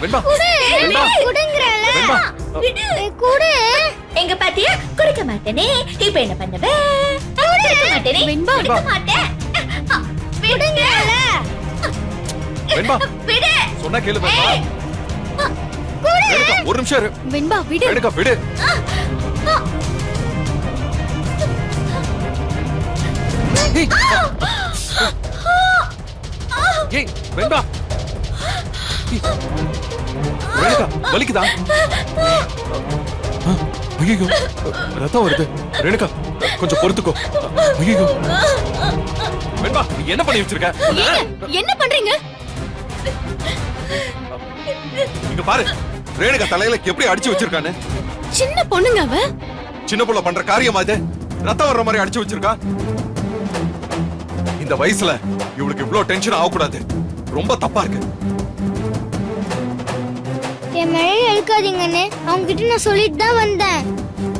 வெண்பா குடுங்கறல குடு. எங்க பாத்தியா குடிக்க மாட்டேனே. இப்ப என்ன பண்ணுவே? குடிக்க மாட்டேனே. வெண்பா. குடிக்க மாட்டேன். விடுங்கறல. வெண்பா விடு. சொன்னா கேளு வெண்பா. ஏய். குடு. ரேணுகா ஒரு நிமிஷம் இரு. வெண்பா விடு. ரேணுகா விடு. ஏய். ஏய் வெண்பா. ரேணுகா வலிக்குதா? ஐயோ ரத்தம் வருது. ரேணுகா கொஞ்சம் பொறுத்துக்கோ. ஐயோ வெண்பா நீ என்ன பண்ணி வச்சிருக்க? என்ன பண்றீங்க? இங்க பாரு ரேணுகா தலையில எப்படி அடிச்சு வச்சிருக்கானு. சின்ன பொண்ணுங்க அவ. சின்ன புள்ள பண்ற காரியமா இது? ரத்தம் வர்ற மாதிரி அடிச்சு வச்சிருக்கா. இந்த வயசுல இவளுக்கு இவ்ளோ டென்ஷன் ஆகக்கூடாது. ரொம்ப தப்பா இருக்கு. என் மேலே எழுக்காதீங்கன்னு அவங்க கிட்ட நான் சொல்லிட்டு தான் வந்தேன்.